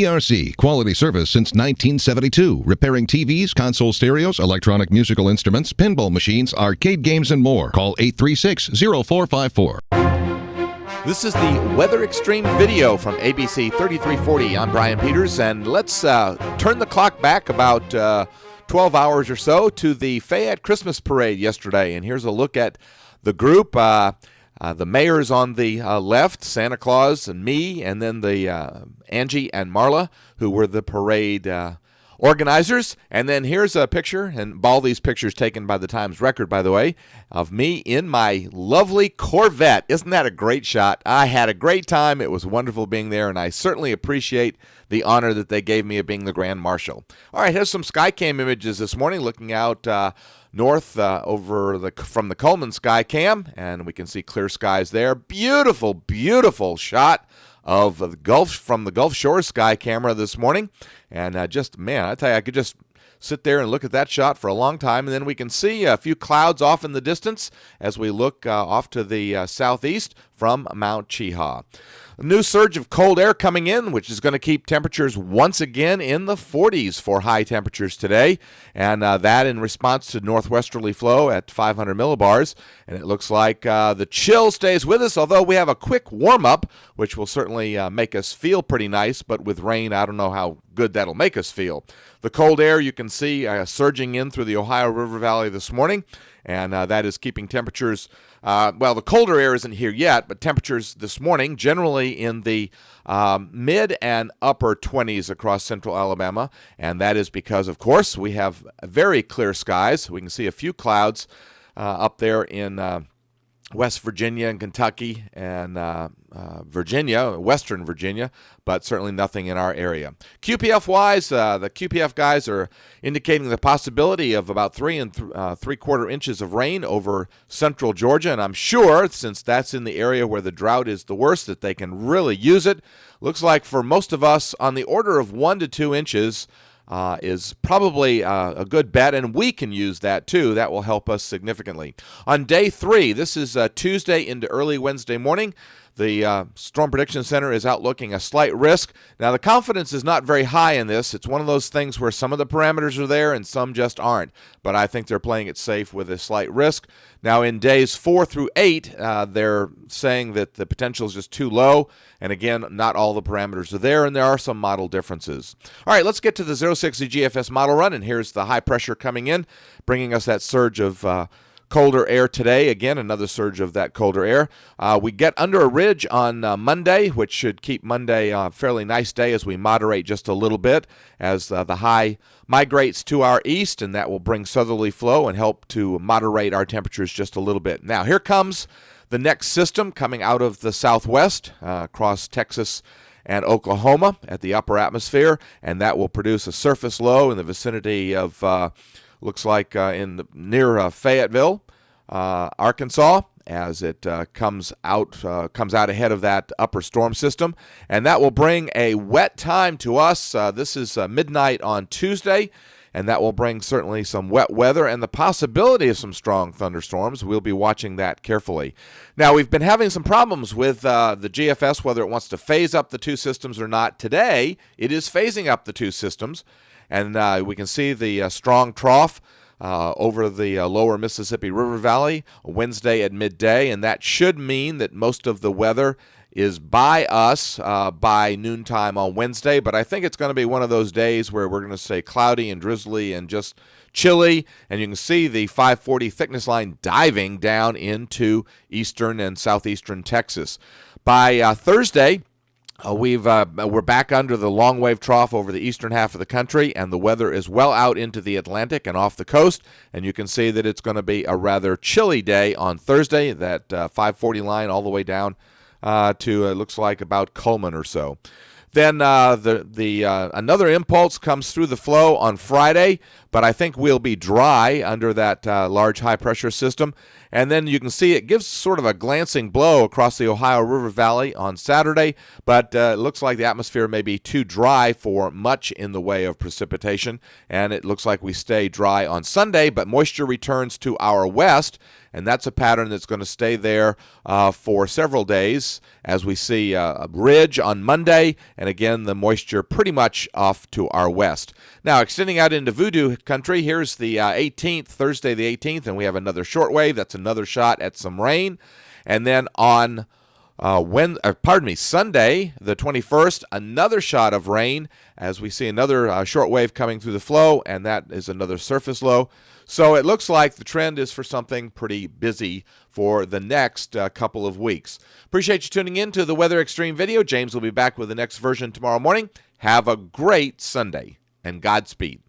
ERC, quality service since 1972. Repairing TVs, console stereos, electronic musical instruments, pinball machines, arcade games, and more. Call 836-0454. This is the Weather Xtreme video from ABC 3340. I'm Brian Peters, and let's turn the clock back about 12 hours or so to the Fayette Christmas Parade yesterday. And here's a look at the group. The mayor's on the left, Santa Claus and me, and then the Angie and Marla, who were the parade organizers. And then here's a picture, and all these pictures taken by the Times Record, by the way, of me in my lovely Corvette. Isn't that a great shot? I had a great time. It was wonderful being there, and I certainly appreciate the honor that they gave me of being the Grand Marshal. All right, here's some Skycam images this morning looking out north from the Coleman Skycam, and we can see clear skies there. Beautiful, beautiful shot of the Gulf from the Gulf Shore Sky camera this morning. And I tell you, I could just sit there and look at that shot for a long time. And then we can see a few clouds off in the distance as we look off to the southeast from Mount Cheaha. A new surge of cold air coming in, which is going to keep temperatures once again in the 40s for high temperatures today, and that in response to northwesterly flow at 500 millibars. And it looks like the chill stays with us, although we have a quick warm-up, which will certainly make us feel pretty nice, but with rain, I don't know how good that'll make us feel. The cold air you can see surging in through the Ohio River Valley this morning, and that is keeping temperatures, the colder air isn't here yet, but temperatures this morning generally in the mid and upper 20s across central Alabama, and that is because, of course, we have very clear skies. We can see a few clouds up there in West Virginia and Kentucky and Western Virginia, but certainly nothing in our area. QPF-wise, the QPF guys are indicating the possibility of about 3 3/4 inches of rain over central Georgia, and I'm sure, since that's in the area where the drought is the worst, that they can really use it. Looks like for most of us, on the order of 1 to 2 inches is probably a good bet, and we can use that too. That will help us significantly. On day 3, this is Tuesday into early Wednesday morning, the Storm Prediction Center is outlooking a slight risk. Now, the confidence is not very high in this. It's one of those things where some of the parameters are there and some just aren't, but I think they're playing it safe with a slight risk. Now, in days 4 through 8, they're saying that the potential is just too low, and again, not all the parameters are there, and there are some model differences. All right, let's get to the 060 GFS model run, and here's the high pressure coming in, bringing us that surge of colder air today. Again, another surge of that colder air. We get under a ridge on Monday, which should keep Monday a fairly nice day as we moderate just a little bit as the high migrates to our east, and that will bring southerly flow and help to moderate our temperatures just a little bit. Now, here comes the next system coming out of the southwest across Texas and Oklahoma at the upper atmosphere, and that will produce a surface low in the vicinity of looks like near Fayetteville, Arkansas, as it comes out ahead of that upper storm system, and that will bring a wet time to us. This is midnight on Tuesday, and that will bring certainly some wet weather and the possibility of some strong thunderstorms. We'll be watching that carefully. Now, we've been having some problems with the GFS, whether it wants to phase up the two systems or not. Today, it is phasing up the two systems. And we can see the strong trough over the lower Mississippi River Valley Wednesday at midday, and that should mean that most of the weather is by us by noontime on Wednesday. But I think it's going to be one of those days where we're going to stay cloudy and drizzly and just chilly, and you can see the 540 thickness line diving down into eastern and southeastern Texas. By Thursday, we're back under the long wave trough over the eastern half of the country, and the weather is well out into the Atlantic and off the coast, and you can see that it's going to be a rather chilly day on Thursday, that 540 line all the way down to it looks like about Coleman or so. Then another impulse comes through the flow on Friday, but I think we'll be dry under that large high-pressure system. And then you can see it gives sort of a glancing blow across the Ohio River Valley on Saturday, but it looks like the atmosphere may be too dry for much in the way of precipitation, and it looks like we stay dry on Sunday, but moisture returns to our west, and that's a pattern that's going to stay there for several days as we see a ridge on Monday, and again, the moisture pretty much off to our west. Now, extending out into voodoo country, here's the 18th, Thursday the 18th, and we have another short wave. That's another shot at some rain. And then on Sunday, the 21st, another shot of rain as we see another short wave coming through the flow, and that is another surface low. So it looks like the trend is for something pretty busy for the next couple of weeks. Appreciate you tuning in to the Weather Xtreme video. James will be back with the next version tomorrow morning. Have a great Sunday, and Godspeed.